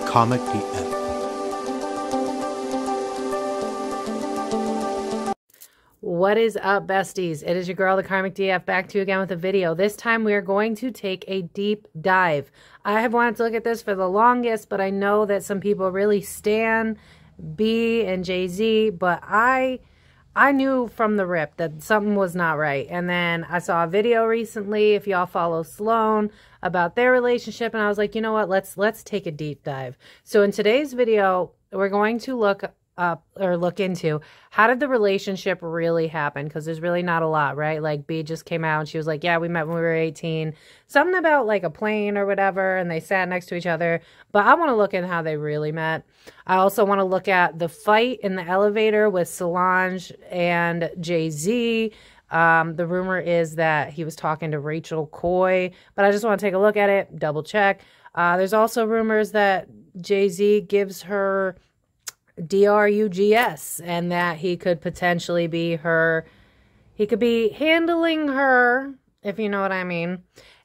Karmic DF. What is up, besties? It is your girl, the Karmic DF, back to you again with a video. This time we are going to take a deep dive. I have wanted to look at this for the longest, but I know that some people really stan B and Jay-Z, but I knew from the rip that something was not right. And then I saw a video recently, if y'all follow Sloan, about their relationship, and I was like, you know what, let's take a deep dive. So in today's video, we're going to look into how did the relationship really happen, because there's really not a lot, right? Like B just came out and she was like, yeah, we met when we were 18, something about like a plane or whatever, and they sat next to each other. But I want to look at how they really met. I also want to look at the fight in the elevator with Solange and Jay-Z. The rumor is that he was talking to Rachel Coy, but I just want to take a look at it, double check. There's also rumors that Jay-Z gives her drugs and that he could potentially be he could be handling her, if you know what I mean.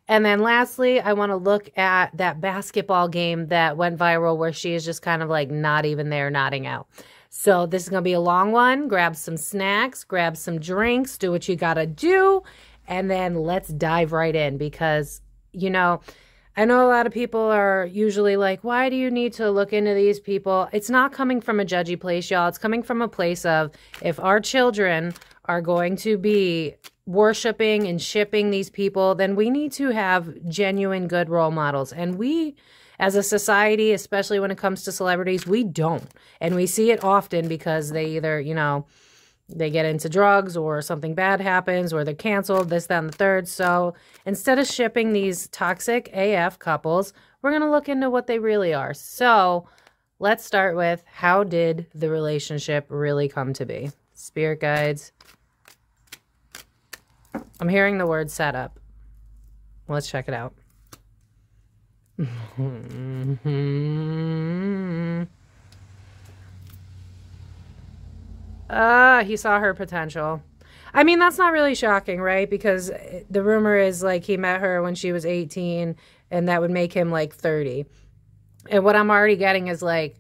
And then lastly, I want to look at that basketball game that went viral where she is just kind of like not even there, nodding out. So this is going to be a long one. Grab some snacks, grab some drinks, do what you got to do, and then let's dive right in, because, you know, I know a lot of people are usually like, why do you need to look into these people? It's not coming from a judgy place, y'all. It's coming from a place of, if our children are going to be worshiping and shipping these people, then we need to have genuine good role models. And we, as a society, especially when it comes to celebrities, we don't. And we see it often because they either, you know, they get into drugs or something bad happens or they're canceled, this, that, and the third. So instead of shipping these toxic AF couples, we're going to look into what they really are. So let's start with, how did the relationship really come to be? Spirit guides. I'm hearing the word setup. Let's check it out. He saw her potential. I mean, that's not really shocking, right? Because the rumor is like he met her when she was 18 and that would make him like 30. And what I'm already getting is like,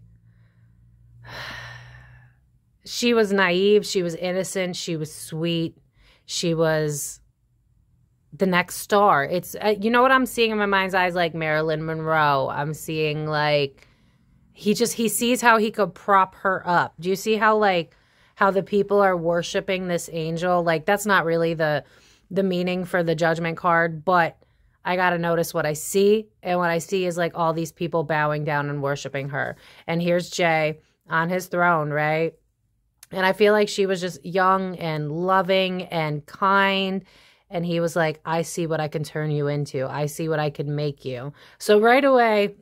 she was naive, she was innocent, she was sweet, she was the next star. It's, you know what I'm seeing in my mind's eyes? Like Marilyn Monroe. I'm seeing like, he sees how he could prop her up. Do you see how like, how the people are worshiping this angel? Like, that's not really the meaning for the judgment card, but I got to notice what I see. And what I see is like all these people bowing down and worshiping her. And here's Jay on his throne, right? And I feel like she was just young and loving and kind. And he was like, I see what I can turn you into. I see what I can make you. So right away,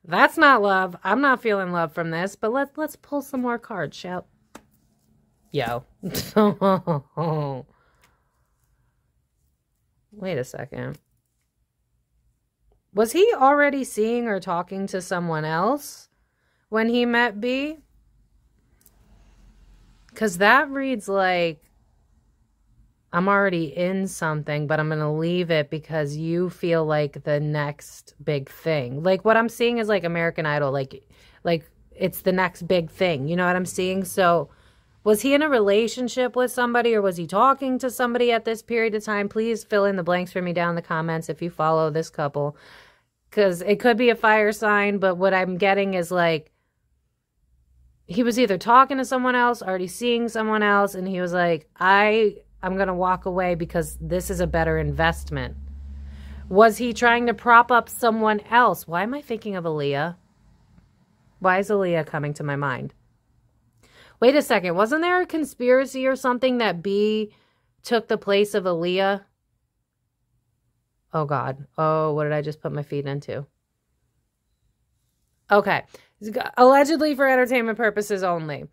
that's not love. I'm not feeling love from this, but let's pull some more cards, shall Yo. Wait a second. Was he already seeing or talking to someone else when he met B? Because that reads like, I'm already in something, but I'm going to leave it because you feel like the next big thing. Like what I'm seeing is like American Idol. Like it's the next big thing. You know what I'm seeing? So was he in a relationship with somebody, or was he talking to somebody at this period of time? Please fill in the blanks for me down in the comments if you follow this couple. Because it could be a fire sign, but what I'm getting is like, he was either talking to someone else, already seeing someone else, and he was like, I'm going to walk away because this is a better investment. Was he trying to prop up someone else? Why am I thinking of Aaliyah? Why is Aaliyah coming to my mind? Wait a second. Wasn't there a conspiracy or something that B took the place of Aaliyah? Oh, God. Oh, what did I just put my feet into? Okay. Allegedly for entertainment purposes only.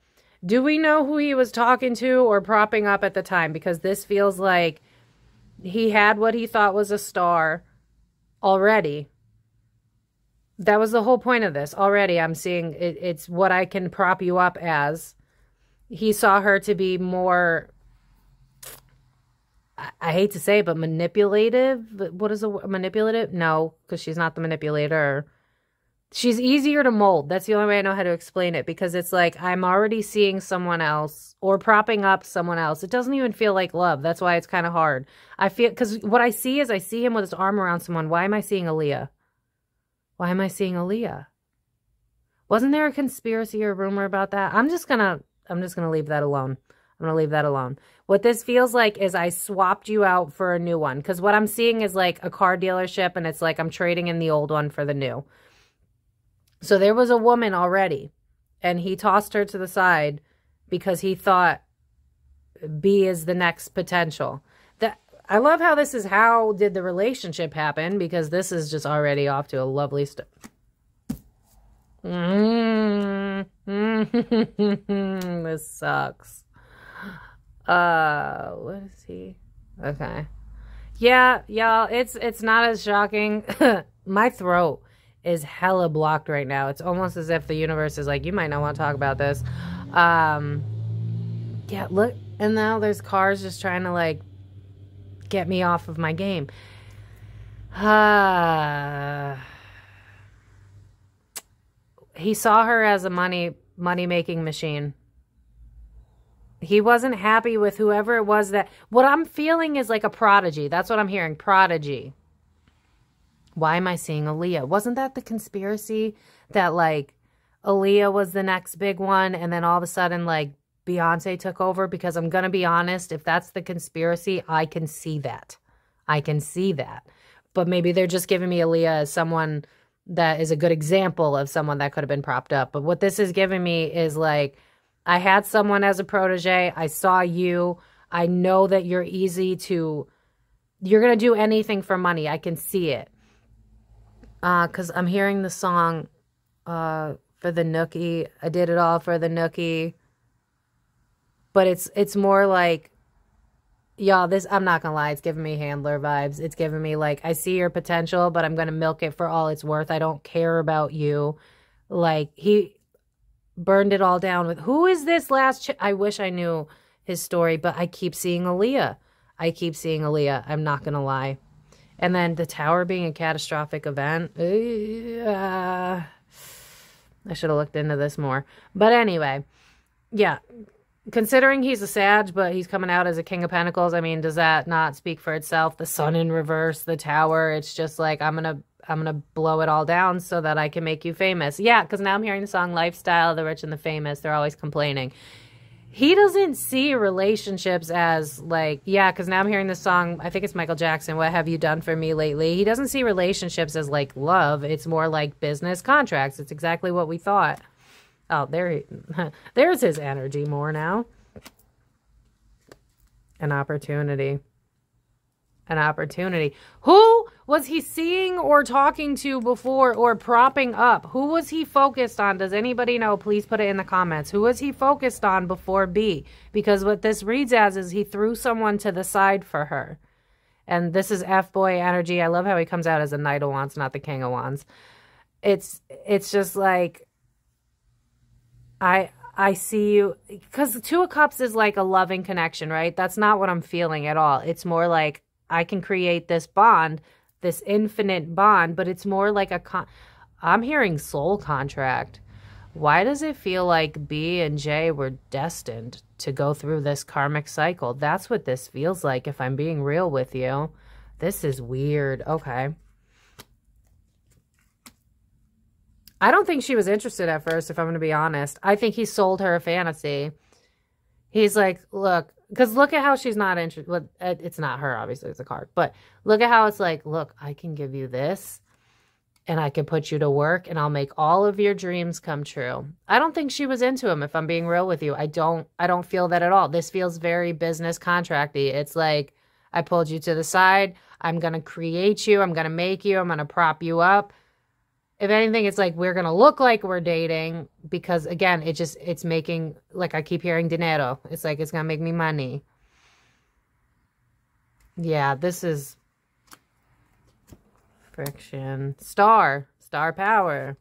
Do we know who he was talking to or propping up at the time? Because this feels like he had what he thought was a star already. That was the whole point of this. Already I'm seeing it's what I can prop you up as. He saw her to be more, I hate to say it, but manipulative. What is a manipulative? No, because she's not the manipulator. She's easier to mold. That's the only way I know how to explain it, because it's like I'm already seeing someone else or propping up someone else. It doesn't even feel like love. That's why it's kind of hard. I feel, because what I see is I see him with his arm around someone. Why am I seeing Aaliyah? Why am I seeing Aaliyah? Wasn't there a conspiracy or rumor about that? I'm just gonna leave that alone. I'm gonna leave that alone. What this feels like is I swapped you out for a new one, because what I'm seeing is like a car dealership, and it's like I'm trading in the old one for the new. So there was a woman already, and he tossed her to the side because he thought B is the next potential. I love how this is how did the relationship happen, because this is just already off to a lovely start. This sucks. What is he? Okay. Yeah, y'all, it's not as shocking. My throat is hella blocked right now. It's almost as if the universe is like, you might not want to talk about this. Yeah, look, and now there's cars just trying to like get me off of my game. He saw her as a money-making machine. He wasn't happy with whoever it was that... What I'm feeling is like a prodigy. That's what I'm hearing. Prodigy. Why am I seeing Aaliyah? Wasn't that the conspiracy that, like, Aaliyah was the next big one, and then all of a sudden, like, Beyonce took over? Because I'm going to be honest, if that's the conspiracy, I can see that. I can see that. But maybe they're just giving me Aaliyah as someone that is a good example of someone that could have been propped up. But what this is giving me is, like, I had someone as a protege. I saw you. I know that you're easy to... You're going to do anything for money. I can see it. Because I'm hearing the song for the nookie. I did it all for the nookie. But it's more like, y'all, this, I'm not going to lie, it's giving me handler vibes. It's giving me like, I see your potential, but I'm going to milk it for all it's worth. I don't care about you. Like, he burned it all down with, who is this last I wish I knew his story, but I keep seeing Aaliyah. I keep seeing Aaliyah. I'm not going to lie. And then the tower being a catastrophic event. I should have looked into this more. But anyway, yeah. Considering he's a Sag, but he's coming out as a King of Pentacles, I mean, does that not speak for itself? The sun in reverse, the tower, it's just like, I'm gonna blow it all down so that I can make you famous. Yeah, because now I'm hearing the song Lifestyle, the rich and the famous. They're always complaining. He doesn't see relationships as like, yeah, because now I'm hearing the song, I think it's Michael Jackson, What Have You Done For Me Lately? He doesn't see relationships as like love. It's more like business contracts. It's exactly what we thought. Oh, there's his energy more now. An opportunity. An opportunity. Who was he seeing or talking to before or propping up? Who was he focused on? Does anybody know? Please put it in the comments. Who was he focused on before B? Because what this reads as is he threw someone to the side for her. And this is F-boy energy. I love how he comes out as a Knight of Wands, not the King of Wands. It's just like... I see you, because the Two of Cups is like a loving connection, right? That's not what I'm feeling at all. It's more like I can create this bond, this infinite bond, but it's more like I'm hearing soul contract. Why does it feel like B and J were destined to go through this karmic cycle? That's what this feels like, if I'm being real with you. This is weird. Okay. I don't think she was interested at first, if I'm going to be honest. I think he sold her a fantasy. He's like, look, because look at how she's not interested. Well, it's not her, obviously, it's a card. But look at how it's like, look, I can give you this, and I can put you to work, and I'll make all of your dreams come true. I don't think she was into him, if I'm being real with you. I don't feel that at all. This feels very business contracty. It's like, I pulled you to the side. I'm going to create you. I'm going to make you. I'm going to prop you up. If anything, it's like we're going to look like we're dating because, again, it's making, like I keep hearing dinero. It's like it's going to make me money. Yeah, this is friction. Star power.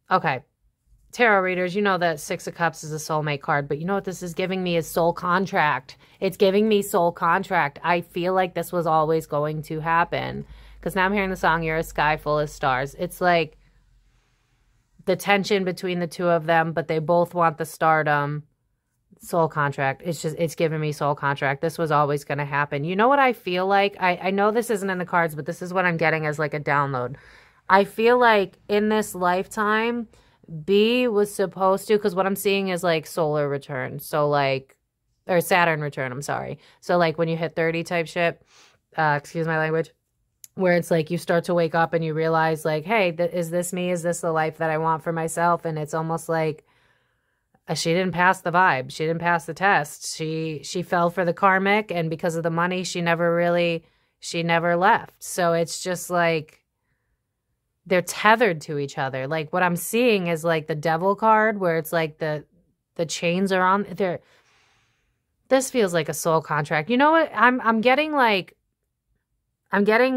Okay. Tarot readers, you know that Six of Cups is a soulmate card, but you know what this is giving me is soul contract. It's giving me soul contract. I feel like this was always going to happen. Because now I'm hearing the song, You're a Sky Full of Stars. It's like the tension between the two of them, but they both want the stardom. Soul contract. It's giving me soul contract. This was always going to happen. You know what I feel like? I know this isn't in the cards, but this is what I'm getting as like a download. I feel like in this lifetime, B was supposed to, because what I'm seeing is like solar return. So like, or Saturn return, I'm sorry. So like when you hit 30 type shit, excuse my language, where it's like you start to wake up and you realize like, hey, is this me? Is this the life that I want for myself? And it's almost like she didn't pass the vibe. She didn't pass the test. She fell for the karmic, and because of the money, she never left. So it's just like they're tethered to each other. Like what I'm seeing is like the devil card where it's like the chains are on there. This feels like a soul contract. You know what? I'm getting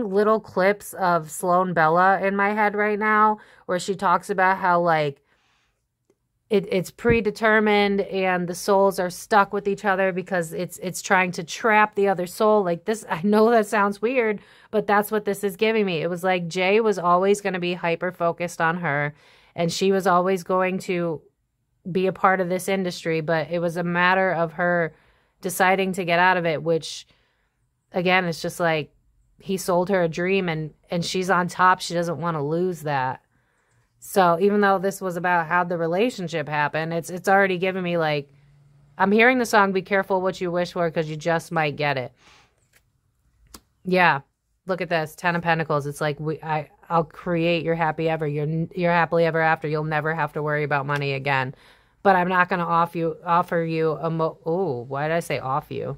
little clips of Sloan Bella in my head right now where she talks about how like it's predetermined and the souls are stuck with each other because it's trying to trap the other soul. Like this, I know that sounds weird, but that's what this is giving me. It was like Jay was always going to be hyper focused on her and she was always going to be a part of this industry, but it was a matter of her deciding to get out of it, which again, it's just like he sold her a dream and she's on top. She doesn't want to lose that. So even though this was about how the relationship happened, it's already given me like, I'm hearing the song, be careful what you wish for because you just might get it. Yeah, look at this, 10 of Pentacles. It's like, I'll create your happy ever. Your happily ever after. You'll never have to worry about money again. But I'm not going to offer you why did I say off you?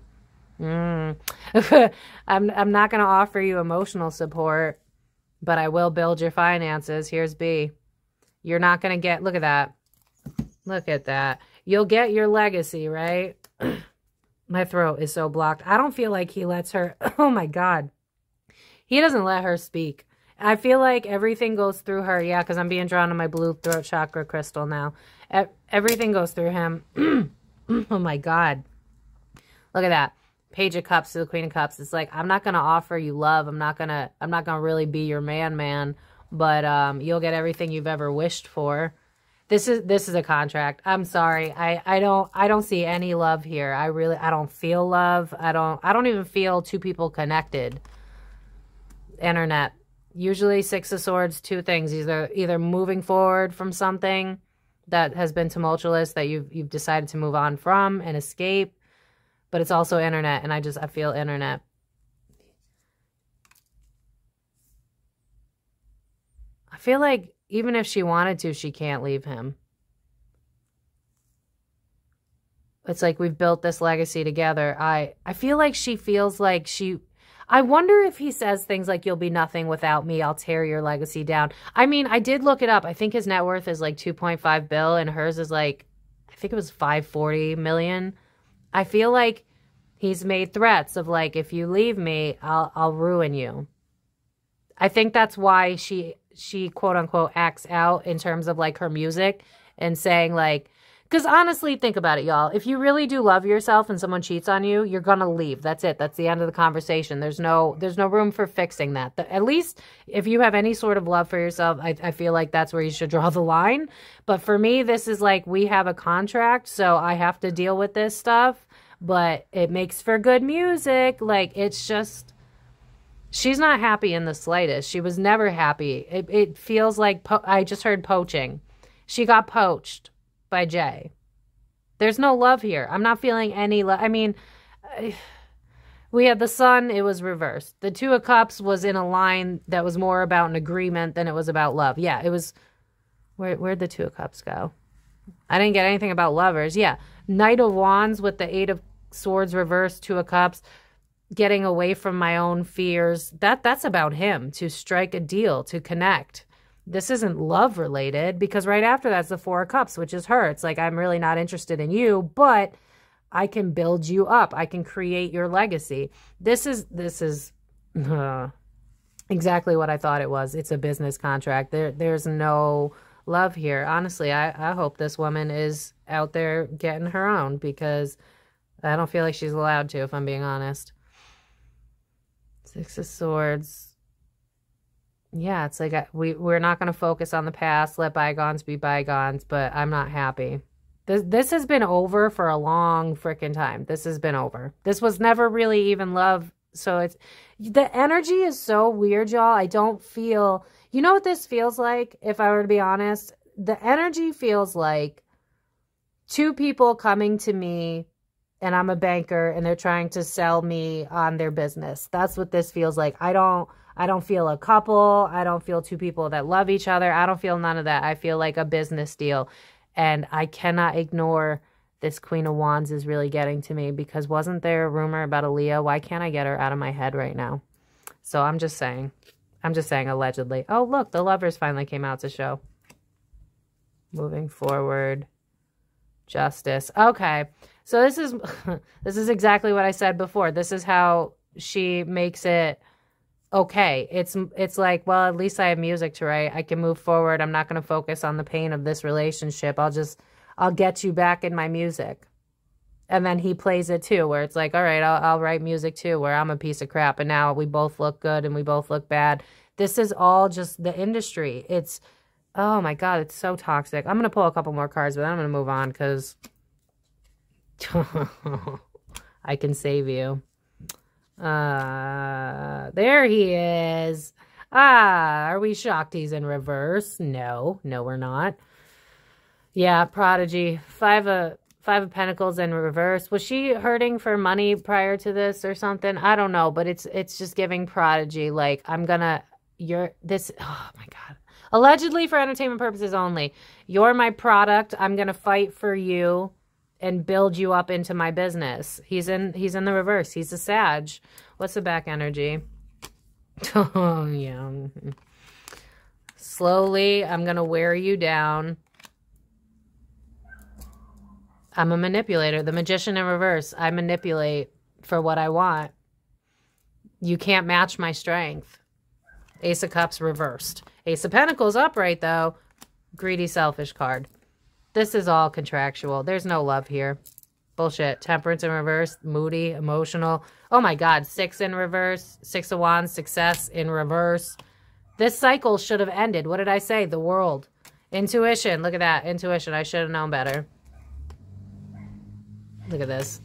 I'm not going to offer you emotional support, but I will build your finances. Here's B. You're not going to get, look at that. Look at that. You'll get your legacy, right? My throat is so blocked. I don't feel like he lets her, oh my God. He doesn't let her speak. I feel like everything goes through her. Yeah, because I'm being drawn to my blue throat chakra crystal now. Everything goes through him. Oh my God. Look at that. Page of Cups to the Queen of Cups. It's like, I'm not going to offer you love. I'm not going to really be your man. But you'll get everything you've ever wished for. This is a contract. I'm sorry. I don't see any love here. I don't feel love. I don't even feel two people connected. Internet. Usually 6 of Swords, two things. Either moving forward from something that has been tumultuous that you've decided to move on from and escape. But it's also internet, and I feel internet. I feel like even if she wanted to, she can't leave him. It's like we've built this legacy together. I feel like she feels like I wonder if he says things like, you'll be nothing without me. I'll tear your legacy down. I mean, I did look it up. I think his net worth is like 2.5 bill and hers is like, I think it was 540 million. I feel like he's made threats of like, if you leave me, I'll ruin you. I think that's why she quote unquote acts out in terms of like her music and saying like, because honestly, think about it, y'all. If you really do love yourself and someone cheats on you, you're going to leave. That's it. That's the end of the conversation. There's no room for fixing that. At least if you have any sort of love for yourself, I feel like that's where you should draw the line. But for me, this is like, we have a contract, so I have to deal with this stuff. But it makes for good music. Like, it's just, she's not happy in the slightest. She was never happy. It feels like, I just heard poaching. She got poached by Jay. There's no love here. I'm not feeling any love. I mean, we had the Sun. It was reversed. The Two of Cups was in a line that was more about an agreement than it was about love. Yeah, it was, where'd the Two of Cups go? I didn't get anything about lovers. Yeah, Knight of Wands with the 8 of Swords reversed, Two of Cups, getting away from my own fears. That's about him, to strike a deal, to connect. This isn't love related, because right after that's the 4 of Cups, which is her. It's like, I'm really not interested in you, but I can build you up. I can create your legacy. This is exactly what I thought it was. It's a business contract. There's no love here. Honestly, I hope this woman is out there getting her own, because I don't feel like she's allowed to, if I'm being honest. 6 of Swords. yeah, it's like we're not going to focus on the past, let bygones be bygones, but I'm not happy. This has been over for a long freaking time. This has been over. This was never really even love. So it's, the energy is so weird, y'all. I don't feel, you know what this feels like? If I were to be honest, the energy feels like two people coming to me, and I'm a banker, and they're trying to sell me on their business. That's what this feels like. I don't feel a couple. I don't feel two people that love each other. I don't feel none of that. I feel like a business deal. And I cannot ignore this Queen of Wands is really getting to me, because wasn't there a rumor about Aaliyah? Why can't I get her out of my head right now? So I'm just saying. I'm just saying allegedly. Oh, look, the Lovers finally came out to show. Moving forward. Justice. Okay. So this is this is exactly what I said before. This is how she makes it okay. It's like, well, at least I have music to write. I can move forward. I'm not going to focus on the pain of this relationship. I'll get you back in my music. And then he plays it too, where it's like, all right, I'll write music too, where I'm a piece of crap, and now we both look good and we both look bad. This is all just the industry. It's, oh my God, it's so toxic. I'm going to pull a couple more cards, but then I'm going to move on because I can save you. There he is. Are we shocked he's in reverse? No, we're not. Yeah, Prodigy. Five of Pentacles in reverse. Was she hurting for money prior to this or something? I don't know, but it's just giving Prodigy. Like, oh my God. Allegedly for entertainment purposes only. You're my product. I'm going to fight for you and build you up into my business. He's in the reverse. He's a Sag. What's the back energy? Oh, yeah. Slowly, I'm going to wear you down. I'm a manipulator. The Magician in reverse. I manipulate for what I want. You can't match my strength. Ace of Cups reversed. Ace of Pentacles upright, though. Greedy, selfish card. This is all contractual. There's no love here. Bullshit. Temperance in reverse. Moody, emotional. Oh my God. 6 in reverse. 6 of Wands. Success in reverse. This cycle should have ended. What did I say? The World. Intuition. Look at that. Intuition. I should have known better. Look at this.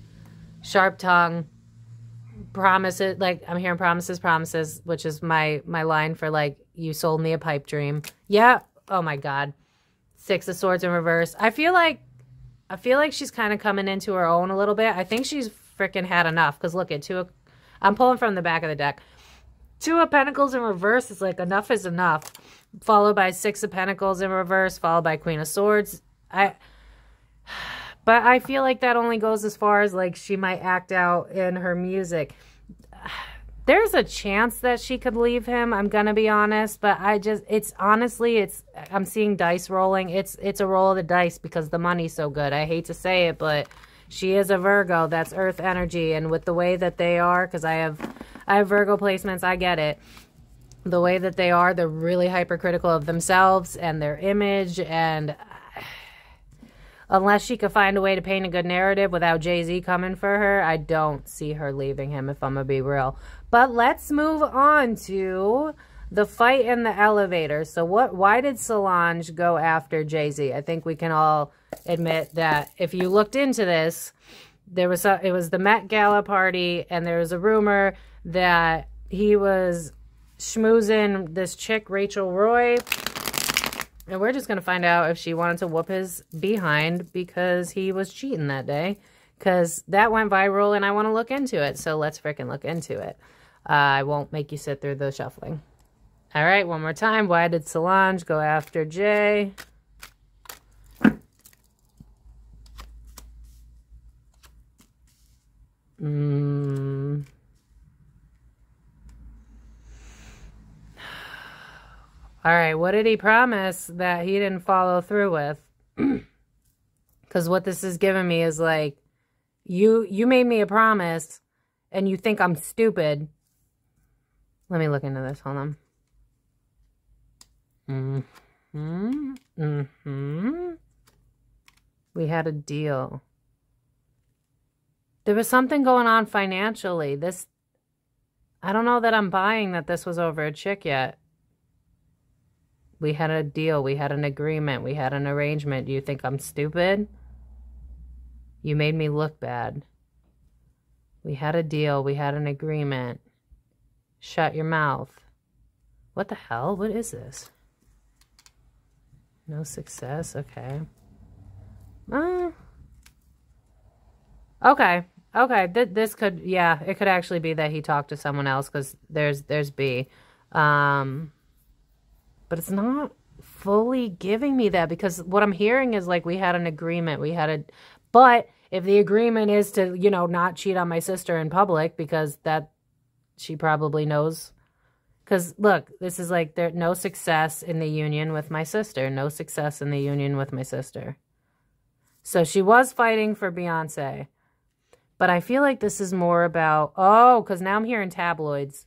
Sharp tongue. Promises. Like, I'm hearing promises, which is my line for, like, you sold me a pipe dream. Yeah. Oh my God. 6 of Swords in reverse. I feel like she's kind of coming into her own a little bit. I think she's freaking had enough. Because look at I'm pulling from the back of the deck. 2 of Pentacles in reverse is like, enough is enough. Followed by 6 of Pentacles in reverse. Followed by Queen of Swords. But I feel like that only goes as far as, like, she might act out in her music. There's a chance that she could leave him, I'm going to be honest. But I'm seeing dice rolling. It's a roll of the dice because the money's so good. I hate to say it, but she is a Virgo. That's earth energy. And with the way that they are, because I have Virgo placements, I get it. The way that they are, they're really hypercritical of themselves and their image, and unless she could find a way to paint a good narrative without Jay-Z coming for her, I don't see her leaving him, if I'm going to be real. But let's move on to the fight in the elevator. So why did Solange go after Jay-Z? I think we can all admit that if you looked into this, it was the Met Gala party, and there was a rumor that he was schmoozing this chick, Rachel Roy. And we're just going to find out if she wanted to whoop his behind because he was cheating that day. Because that went viral and I want to look into it. So let's freaking look into it. I won't make you sit through the shuffling. All right, one more time. Why did Solange go after Jay? All right, what did he promise that he didn't follow through with? Because what this is giving me is like, you made me a promise and you think I'm stupid. Let me look into this. Hold on. We had a deal. There was something going on financially. I don't know that I'm buying that this was over a chick yet. We had a deal. We had an agreement. We had an arrangement. Do you think I'm stupid? You made me look bad. We had a deal. We had an agreement. Shut your mouth. What the hell? What is this? No success? Okay. Okay. Okay. This could, yeah, it could actually be that he talked to someone else because there's B. But it's not fully giving me that because what I'm hearing is like we had an agreement. But if the agreement is to, you know, not cheat on my sister in public because that she probably knows. Because look, this is like there no success in the union with my sister. No success in the union with my sister. So she was fighting for Beyonce. But I feel like this is more about, oh, because now I'm hearing tabloids.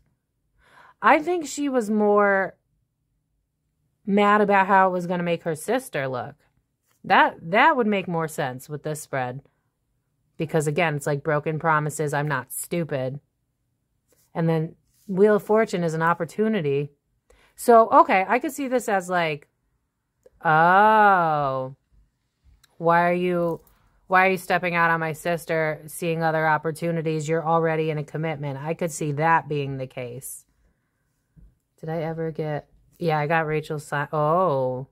I think she was more mad about how it was going to make her sister look. That would make more sense with this spread. Because again, it's like broken promises. I'm not stupid. And then Wheel of Fortune is an opportunity. So, okay, I could see this as like, oh, why are you stepping out on my sister, seeing other opportunities? You're already in a commitment. I could see that being the case. Did I ever get... Yeah, I got Rachel's sign. Oh,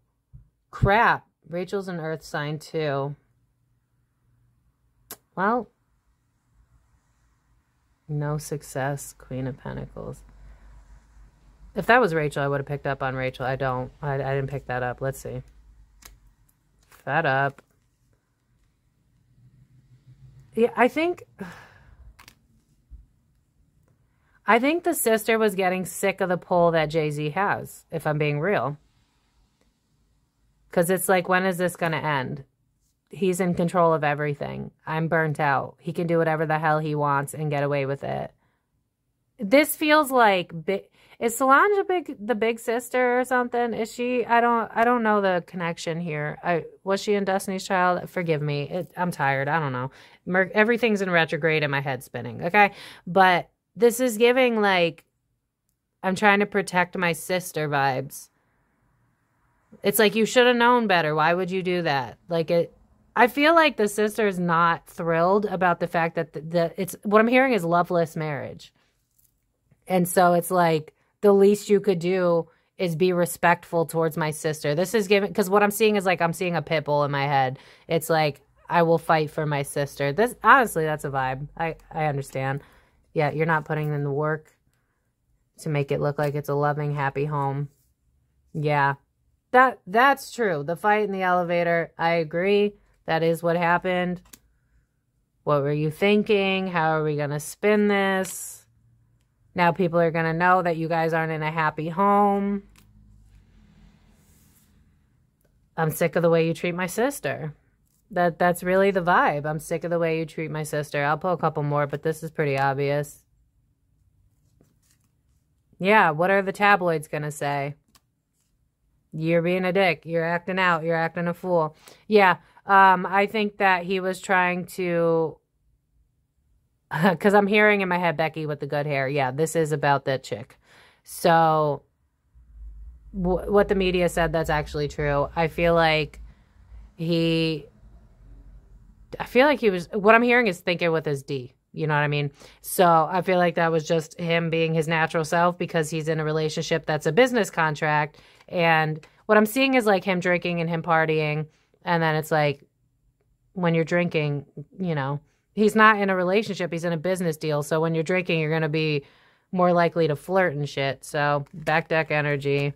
crap. Rachel's an earth sign too. Well, no success, Queen of Pentacles. If that was Rachel, I would have picked up on Rachel. I didn't pick that up. Let's see. Fed up. Yeah, I think the sister was getting sick of the pull that Jay-Z has, if I'm being real. Because it's like, when is this going to end? He's in control of everything. I'm burnt out. He can do whatever the hell he wants and get away with it. This feels like... Is Solange the big sister or something? Is she? I don't know the connection here. Was she in Destiny's Child? Forgive me. I'm tired. I don't know. Everything's in retrograde and my head's spinning. Okay? But... this is giving, like, I'm trying to protect my sister vibes. It's like, you should have known better. Why would you do that? Like, I feel like the sister is not thrilled about the fact that what I'm hearing is loveless marriage. And so it's like, the least you could do is be respectful towards my sister. This is giving, because what I'm seeing is like, I'm seeing a pit bull in my head. It's like, I will fight for my sister. This, honestly, that's a vibe. I understand. Yeah, you're not putting in the work to make it look like it's a loving, happy home. Yeah, that's true. The fight in the elevator, I agree. That is what happened. What were you thinking? How are we going to spin this? Now people are going to know that you guys aren't in a happy home. I'm sick of the way you treat my sister. That's really the vibe. I'm sick of the way you treat my sister. I'll pull a couple more, but this is pretty obvious. Yeah, what are the tabloids going to say? You're being a dick. You're acting out. You're acting a fool. Yeah, I think that he was trying to... Because I'm hearing in my head Becky with the good hair. Yeah, this is about that chick. So, what the media said, that's actually true. I feel like he was, what I'm hearing is thinking with his D. You know what I mean? So I feel like that was just him being his natural self because he's in a relationship that's a business contract. And what I'm seeing is like him drinking and him partying. And then it's like, when you're drinking, you know, he's not in a relationship. He's in a business deal. So when you're drinking, you're going to be more likely to flirt and shit. So back deck energy.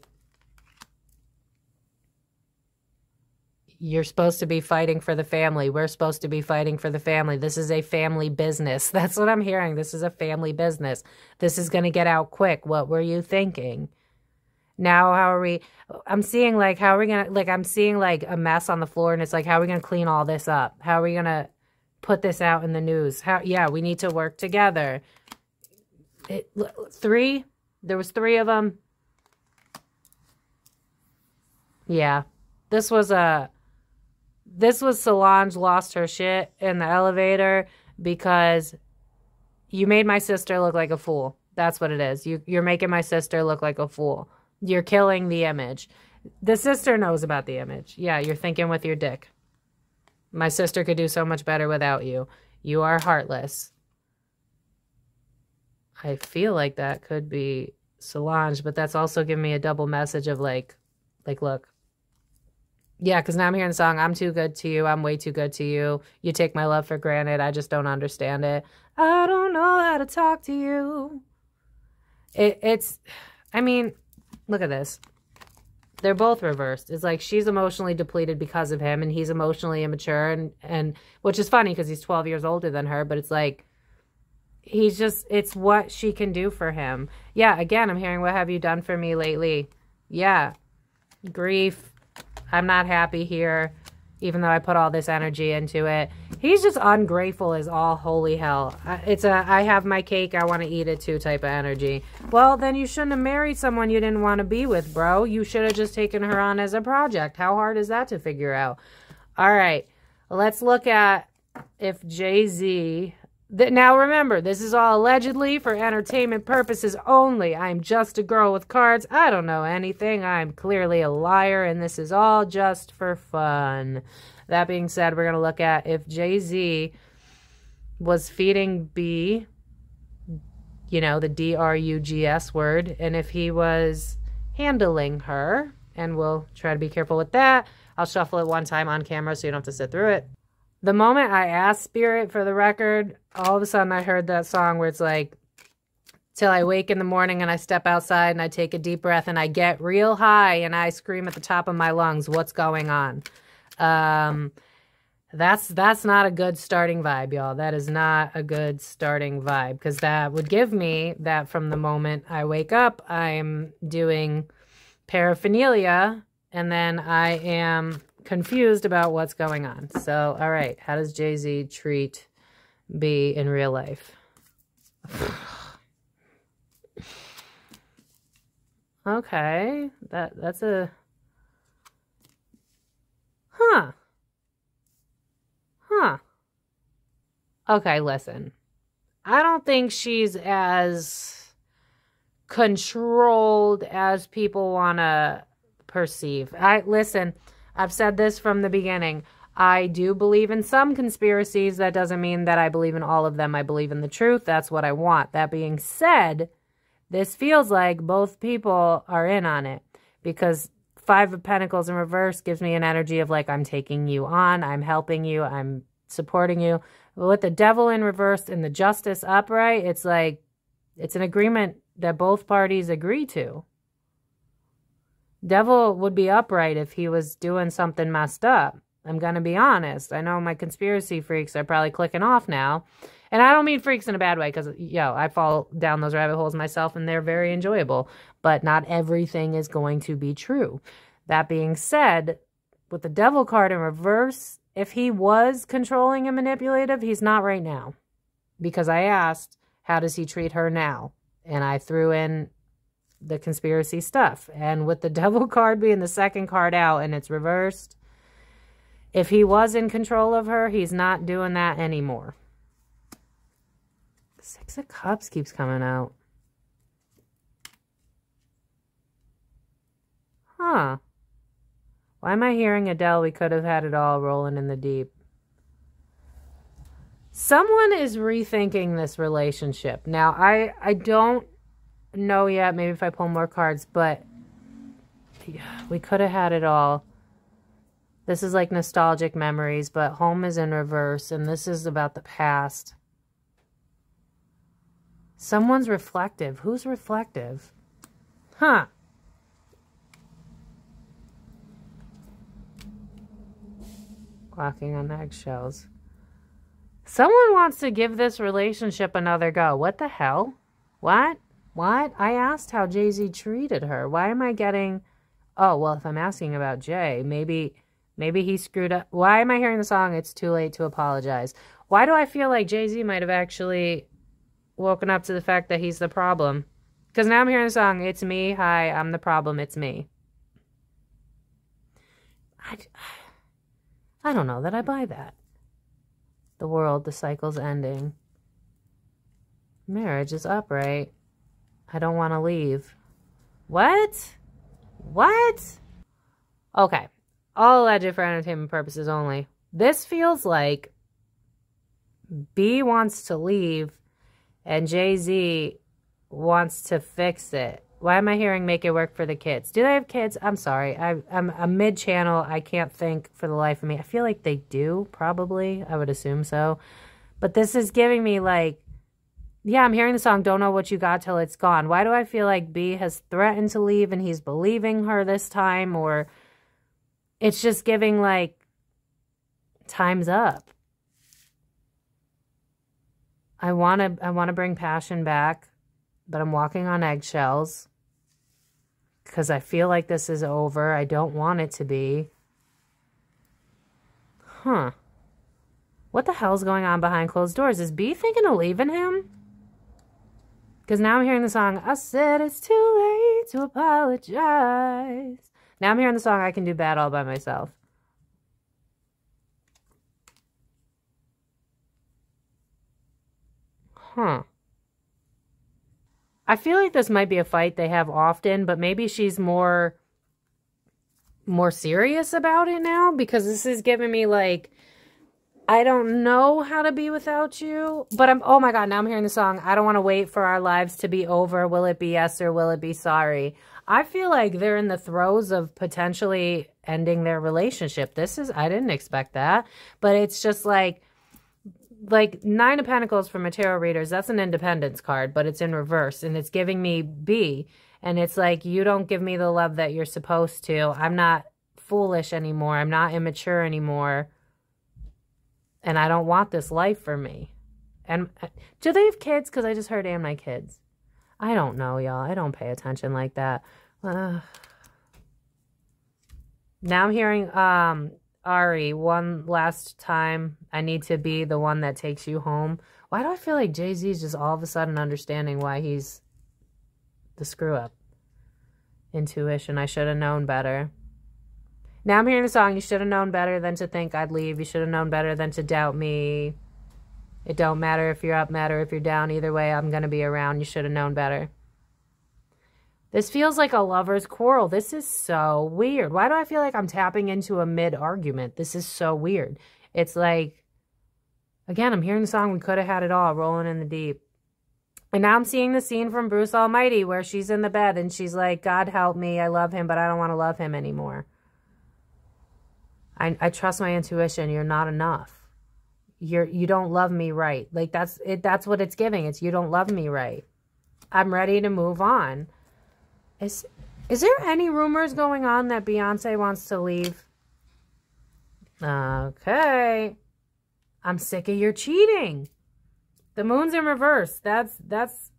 You're supposed to be fighting for the family. We're supposed to be fighting for the family. This is a family business. That's what I'm hearing. This is a family business. This is going to get out quick. What were you thinking? Now, how are we? I'm seeing like, how are we going to, like, I'm seeing like a mess on the floor and it's like, how are we going to clean all this up? How are we going to put this out in the news? Yeah, we need to work together. Three? There was three of them. Yeah. This was Solange lost her shit in the elevator because you made my sister look like a fool. That's what it is. You're making my sister look like a fool. You're killing the image. The sister knows about the image. Yeah, you're thinking with your dick. My sister could do so much better without you. You are heartless. I feel like that could be Solange, but that's also giving me a double message of like, look. Yeah, because now I'm hearing the song, I'm too good to you. I'm way too good to you. You take my love for granted. I just don't understand it. I don't know how to talk to you. I mean, look at this. They're both reversed. It's like she's emotionally depleted because of him and he's emotionally immature, and which is funny because he's 12 years older than her, but it's like he's just, it's what she can do for him. Yeah, again, I'm hearing, what have you done for me lately? Yeah, grief. I'm not happy here, even though I put all this energy into it. He's just ungrateful as all holy hell. It's a, I have my cake, I want to eat it too type of energy. Well, then you shouldn't have married someone you didn't want to be with, bro. You should have just taken her on as a project. How hard is that to figure out? All right, let's look at if Jay-Z... Now remember, this is all allegedly for entertainment purposes only. I'm just a girl with cards. I don't know anything. I'm clearly a liar, and this is all just for fun. That being said, we're going to look at if Jay-Z was feeding B, you know, the D-R-U-G-S word, and if he was handling her, and we'll try to be careful with that. I'll shuffle it one time on camera so you don't have to sit through it. The moment I asked Spirit for the record, all of a sudden I heard that song where it's like, till I wake in the morning and I step outside and I take a deep breath and I get real high and I scream at the top of my lungs, what's going on? That's not a good starting vibe, y'all. That is not a good starting vibe, because that would give me that from the moment I wake up, I'm doing paraphernalia and then I am confused about what's going on. So, all right, how does Jay-Z treat B in real life? Okay, that's a... Huh. Okay, listen. I don't think she's as controlled as people want to perceive. Listen, I've said this from the beginning. I do believe in some conspiracies. That doesn't mean that I believe in all of them. I believe in the truth. That's what I want. That being said, this feels like both people are in on it, because Five of Pentacles in reverse gives me an energy of like, I'm taking you on, I'm helping you, I'm supporting you. With the Devil in reverse and the Justice upright, it's like, it's an agreement that both parties agree to. Devil would be upright if he was doing something messed up. I'm going to be honest. I know my conspiracy freaks are probably clicking off now. And I don't mean freaks in a bad way, because, I fall down those rabbit holes myself and they're very enjoyable. But not everything is going to be true. That being said, with the Devil card in reverse, if he was controlling and manipulative, he's not right now. Because I asked, how does he treat her now? And I threw in the conspiracy stuff. And with the Devil card being the second card out and it's reversed, if he was in control of her, he's not doing that anymore. Six of Cups keeps coming out. Huh. Why am I hearing Adele? We could have had it all rolling in the deep. Someone is rethinking this relationship. Now, I don't know yet. Maybe if I pull more cards, but we could have had it all. This is like nostalgic memories, but home is in reverse, and this is about the past. Someone's reflective. Who's reflective? Huh. Walking on eggshells. Someone wants to give this relationship another go. What the hell? What? What? I asked how Jay-Z treated her. Why am I getting... Oh, well, if I'm asking about Jay, maybe he screwed up. Why am I hearing the song, It's Too Late to Apologize? Why do I feel like Jay-Z might have actually woken up to the fact that he's the problem? Because now I'm hearing the song, It's Me, Hi, I'm the Problem, It's Me. I don't know that I buy that. The world, the cycle's ending. Marriage is upright. I don't want to leave. What? What? Okay. All alleged for entertainment purposes only. This feels like B wants to leave and Jay-Z wants to fix it. Why am I hearing make it work for the kids? Do they have kids? I'm sorry. I'm a mid-channel. I can't think for the life of me. I feel like they do, probably. I would assume so. But this is giving me like, yeah, I'm hearing the song, Don't Know What You Got Till It's Gone. Why do I feel like B has threatened to leave and he's believing her this time? Or it's just giving like, time's up. I want to bring passion back, but I'm walking on eggshells because I feel like this is over. I don't want it to be. Huh. What the hell's going on behind closed doors? Is B thinking of leaving him? Because now I'm hearing the song, I said it's too late to apologize. Now I'm hearing the song, I Can Do Bad All By Myself. Huh. I feel like this might be a fight they have often, but maybe she's more serious about it now, because this is giving me like, I don't know how to be without you, but oh my God, now I'm hearing the song, I don't want to wait for our lives to be over. Will it be yes or will it be sorry? I feel like they're in the throes of potentially ending their relationship. I didn't expect that, but it's just like Nine of Pentacles from a tarot readers, that's an independence card, but it's in reverse, and it's giving me B, and it's like, you don't give me the love that you're supposed to. I'm not foolish anymore. I'm not immature anymore, and I don't want this life for me. And do they have kids? Because I just heard, and my kids. I don't know, y'all. I don't pay attention like that. Now I'm hearing Ari, one last time, I need to be the one that takes you home. Why do I feel like Jay-Z is just all of a sudden understanding why he's the screw-up? Intuition, I should have known better. Now I'm hearing the song, you should have known better than to think I'd leave. You should have known better than to doubt me. It don't matter if you're up, matter if you're down. Either way, I'm going to be around. You should have known better. This feels like a lover's quarrel. This is so weird. Why do I feel like I'm tapping into a mid-argument? This is so weird. It's like, again, I'm hearing the song, we could have had it all, rolling in the deep. And now I'm seeing the scene from Bruce Almighty where she's in the bed and she's like, God help me, I love him, but I don't want to love him anymore. I trust my intuition. You're not enough. You don't love me right. Like that's what it's giving. It's you don't love me right. I'm ready to move on. Is there any rumors going on that Beyonce wants to leave? Okay. I'm sick of your cheating. The moon's in reverse. That's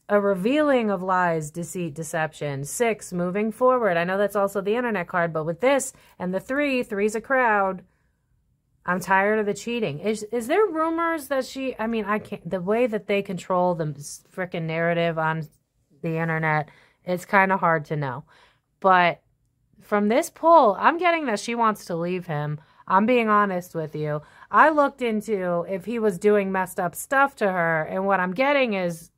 a revealing of lies, deceit, deception. 6, moving forward. I know that's also the internet card, but with this and the 3's a crowd. I'm tired of the cheating. Is there rumors that I mean, I can't, the way that they control the freaking narrative on the internet, it's kind of hard to know. But from this pull, I'm getting that she wants to leave him. I'm being honest with you. I looked into if he was doing messed up stuff to her, and what I'm getting is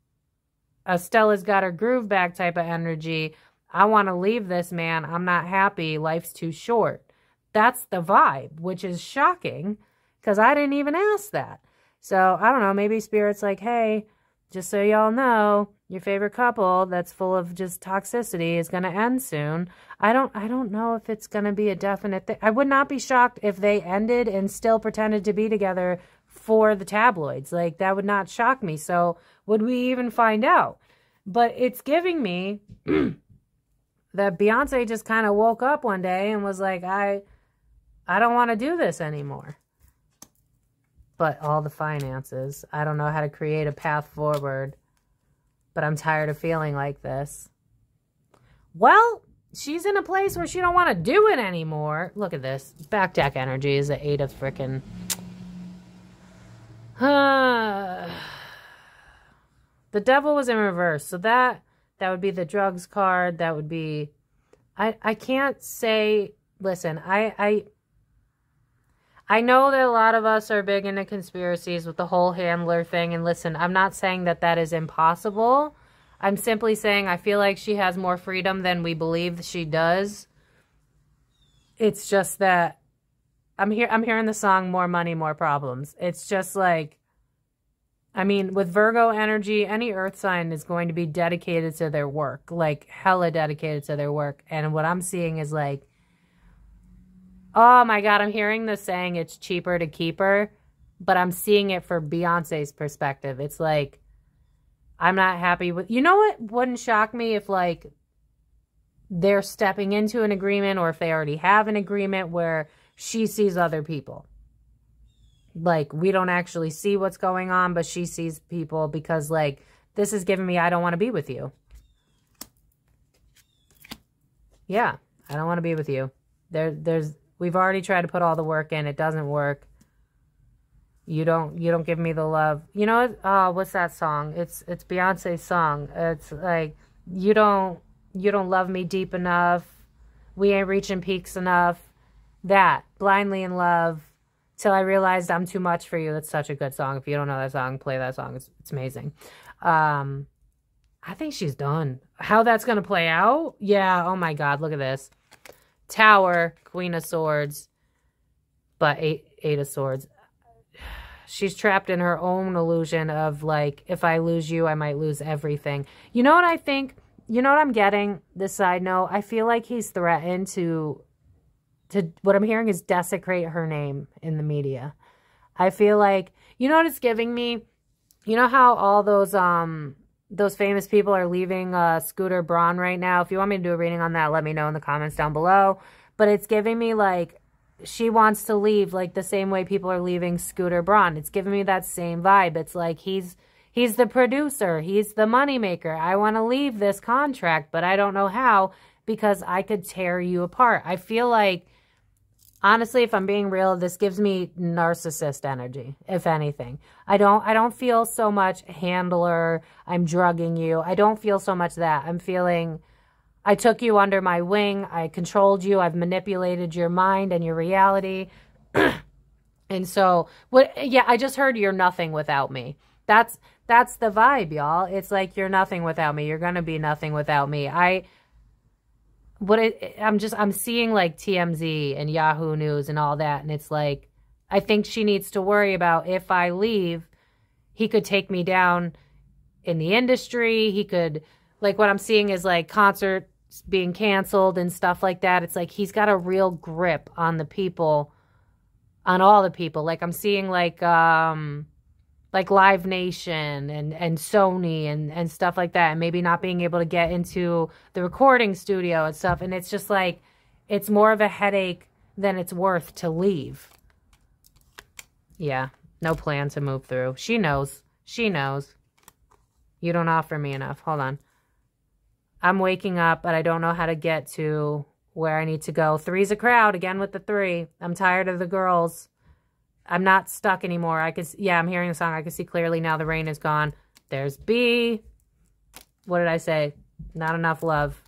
Stella's got her groove back type of energy. I want to leave this man. I'm not happy. Life's too short. That's the vibe, which is shocking because I didn't even ask that. So I don't know. Maybe Spirit's like, hey, just so y'all know, your favorite couple that's full of just toxicity is going to end soon. I don't know if it's going to be a definite thing. I would not be shocked if they ended and still pretended to be together for the tabloids. Like, that would not shock me. So would we even find out? But it's giving me that Beyonce just kind of woke up one day and was like, I don't want to do this anymore. But all the finances, I don't know how to create a path forward. But I'm tired of feeling like this. Well, she's in a place where she don't want to do it anymore. Look at this. Back deck energy is the 8 of frickin'. The devil was in reverse. So that would be the drugs card. That would be... I can't say... Listen, I know that a lot of us are big into conspiracies with the whole handler thing. And listen, I'm not saying that that is impossible. I'm simply saying I feel like she has more freedom than we believe she does. it's just that I'm hearing the song More Money, More Problems. It's just like, I mean, with Virgo energy, any earth sign is going to be dedicated to their work, like hella dedicated to their work. And what I'm seeing is like, oh my God, I'm hearing this saying it's cheaper to keep her, but I'm seeing it for Beyonce's perspective. It's like, I'm not happy with, you know what wouldn't shock me if like they're stepping into an agreement, or if they already have an agreement where she sees other people. Like, we don't actually see what's going on, but she sees people because, like, this is giving me, I don't want to be with you. Yeah, I don't want to be with you. We've already tried to put all the work in. It doesn't work. You don't give me the love. You know what? Oh, what's that song? It's Beyonce's song. It's like, you don't love me deep enough. We ain't reaching peaks enough. That, Blindly in Love. Till I realized I'm too much for you. That's such a good song. If you don't know that song, play that song. It's amazing. I think she's done. How that's going to play out? Yeah, oh my God, look at this. Tower, Queen of Swords, but Eight of Swords. She's trapped in her own illusion of like, if I lose you, I might lose everything. You know what I think? You know what I'm getting? This side note, I feel like he's threatened to what I'm hearing is desecrate her name in the media. I feel like, you know what it's giving me? You know how all those famous people are leaving Scooter Braun right now? If you want me to do a reading on that, let me know in the comments down below. But it's giving me like, she wants to leave like the same way people are leaving Scooter Braun. It's giving me that same vibe. It's like, he's the producer. He's the moneymaker. I want to leave this contract, but I don't know how, because I could tear you apart. I feel like, honestly, if I'm being real, this gives me narcissist energy, if anything. I don't feel so much handler, I'm drugging you. I don't feel so much that. I'm feeling, I took you under my wing. I controlled you. I've manipulated your mind and your reality. And so, yeah, I just heard you're nothing without me. That's the vibe, y'all. It's like, you're nothing without me. You're going to be nothing without me. I'm seeing like TMZ and Yahoo News and all that. And it's like, I think she needs to worry about, if I leave, he could take me down in the industry. He could, like, what I'm seeing is like concerts being canceled and stuff like that. It's like, he's got a real grip on the people, on all the people. Like, I'm seeing like Live Nation and Sony and stuff like that, and maybe not being able to get into the recording studio and stuff. And it's just like, it's more of a headache than it's worth to leave. Yeah, no plan to move through. She knows. She knows. You don't offer me enough. Hold on. I'm waking up, but I don't know how to get to where I need to go. Three's a crowd, again with the 3. I'm tired of the girls. I'm not stuck anymore. Yeah, I'm hearing the song. I can see clearly now. The rain is gone. There's B. What did I say? Not enough love.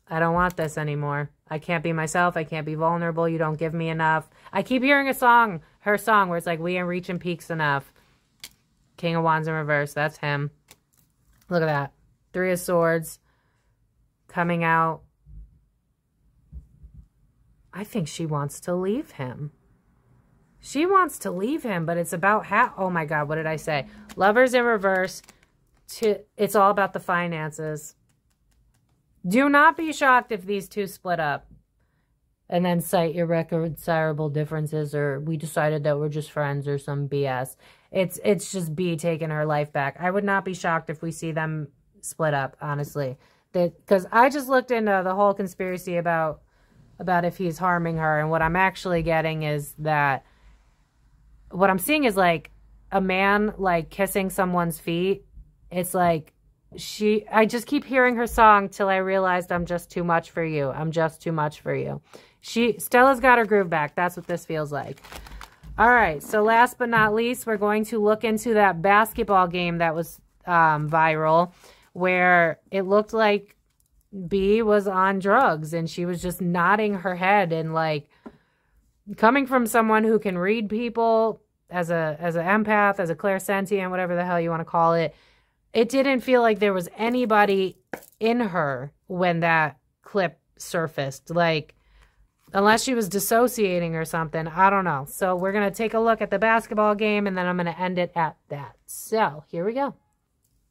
I don't want this anymore. I can't be myself. I can't be vulnerable. You don't give me enough. I keep hearing her song, where it's like, we ain't reaching peaks enough. King of Wands in reverse. That's him. Look at that. 3 of Swords coming out. I think she wants to leave him. She wants to leave him, but it's about how... Oh my God, what did I say? Lovers in reverse. It's all about the finances. Do not be shocked if these two split up and then cite irreconcilable differences, or we decided that we're just friends, or some BS. It's just B taking her life back. I would not be shocked if we see them split up, honestly. Because I just looked into the whole conspiracy about if he's harming her, and what I'm actually getting is that... What I'm seeing is like a man like kissing someone's feet. It's like I just keep hearing her song till I realized I'm just too much for you. I'm just too much for you. Stella's got her groove back. That's what this feels like. All right. So last but not least, we're going to look into that basketball game that was viral, where it looked like B was on drugs and she was just nodding her head, and like, coming from someone who can read people as an empath, as a clairsentient, whatever the hell you want to call it, it didn't feel like there was anybody in her when that clip surfaced. Like, Unless she was dissociating or something. I don't know. So we're going to take a look at the basketball game, and then I'm going to end it at that. So here we go.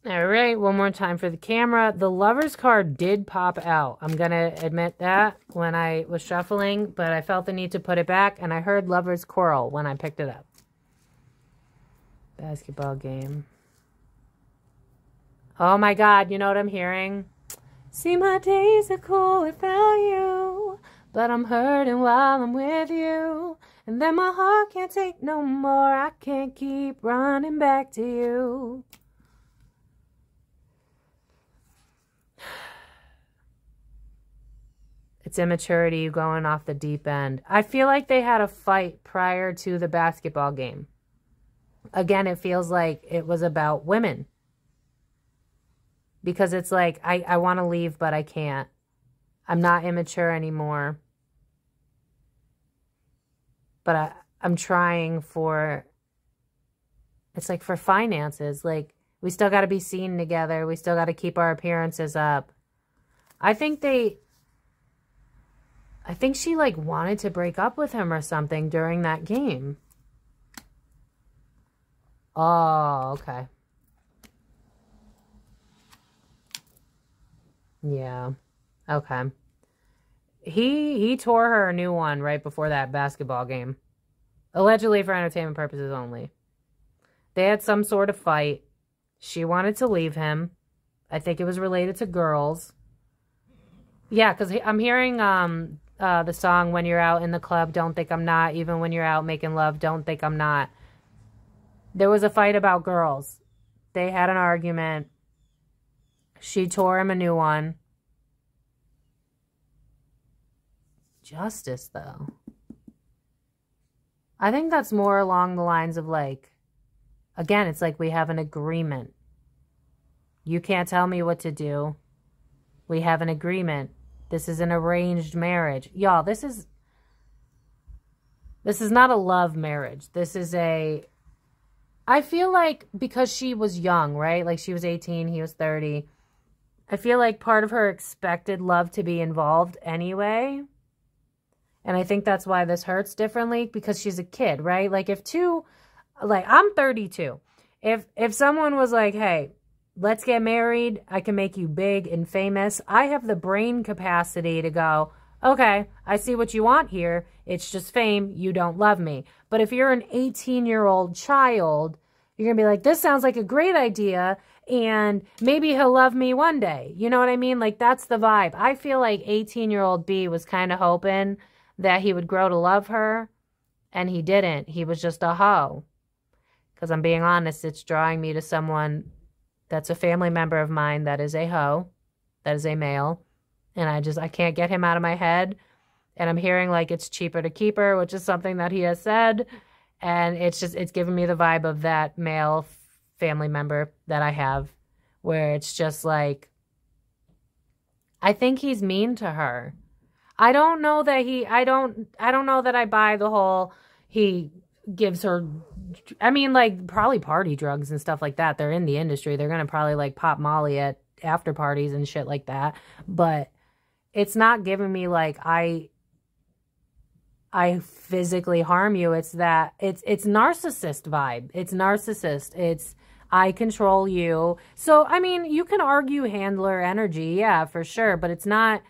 All right, one more time for the camera. The Lover's card did pop out. I'm going to admit that when I was shuffling, but I felt the need to put it back, and I heard Lover's Quarrel when I picked it up. Basketball game. Oh my God, you know what I'm hearing? See, my days are cool without you, but I'm hurting while I'm with you. And then my heart can't take no more. I can't keep running back to you. It's immaturity, you going off the deep end. I feel like they had a fight prior to the basketball game. Again, it feels like it was about women. Because it's like, I want to leave, but I can't. I'm not immature anymore. But I'm trying for, it's like for finances. Like, we still got to be seen together. We still got to keep our appearances up. I think she like wanted to break up with him or something during that game. Oh, okay. Yeah. Okay. He tore her a new one right before that basketball game. Allegedly for entertainment purposes only. They had some sort of fight. She wanted to leave him. I think it was related to girls. Yeah, because I'm hearing the song, When You're Out in the Club, Don't Think I'm Not. Even when you're out making love, don't think I'm not. There was a fight about girls. They had an argument. She tore him a new one. Justice, though. I think that's more along the lines of like, again, it's like we have an agreement. You can't tell me what to do. We have an agreement. This is an arranged marriage. Y'all, this is not a love marriage. This is a, I feel like because she was young, right? Like she was 18, he was 30. I feel like part of her expected love to be involved anyway. And I think that's why this hurts differently, because she's a kid, right? Like if two, like I'm 32. If someone was like, hey, let's get married, I can make you big and famous, I have the brain capacity to go, okay, I see what you want here. It's just fame. You don't love me. But if you're an 18-year-old child, you're going to be like, this sounds like a great idea, and maybe he'll love me one day. You know what I mean? Like, that's the vibe. I feel like 18-year-old B was kind of hoping that he would grow to love her, and he didn't. He was just a hoe. Because I'm being honest, it's drawing me to someone that's a family member of mine that is a hoe, that is a male, and I can't get him out of my head. And I'm hearing like it's cheaper to keep her, which is something that he has said. And it's giving me the vibe of that male family member that I have, where it's just like, I think he's mean to her. I don't know that I buy the whole, he gives her, I mean, like probably party drugs and stuff like that. They're in the industry. They're going to probably like pop Molly at after parties and shit like that. But it's not giving me like, I physically harm you. It's that it's narcissist vibe. It's narcissist. It's I control you. So, I mean, you can argue handler energy. Yeah, for sure. But it's not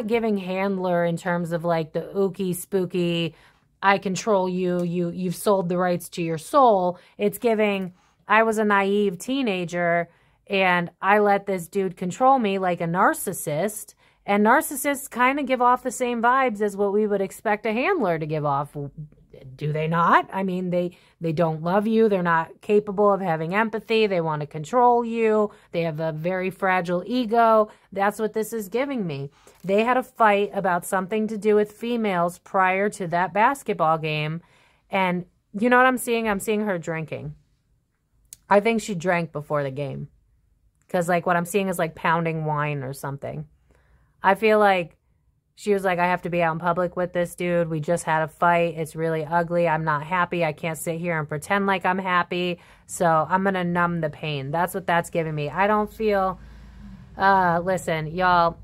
giving handler in terms of like the ooky spooky, I control you. You've sold the rights to your soul. It's giving, I was a naive teenager and I let this dude control me like a narcissist. And narcissists kind of give off the same vibes as what we would expect a handler to give off. Do they not? I mean, they don't love you. They're not capable of having empathy. They want to control you. They have a very fragile ego. That's what this is giving me. They had a fight about something to do with females prior to that basketball game. And you know what I'm seeing? I'm seeing her drinking. I think she drank before the game. Because like what I'm seeing is like pounding wine or something. I feel like she was like, I have to be out in public with this dude. We just had a fight. It's really ugly. I'm not happy. I can't sit here and pretend like I'm happy. So I'm going to numb the pain. That's what that's giving me. I don't feel, listen, y'all,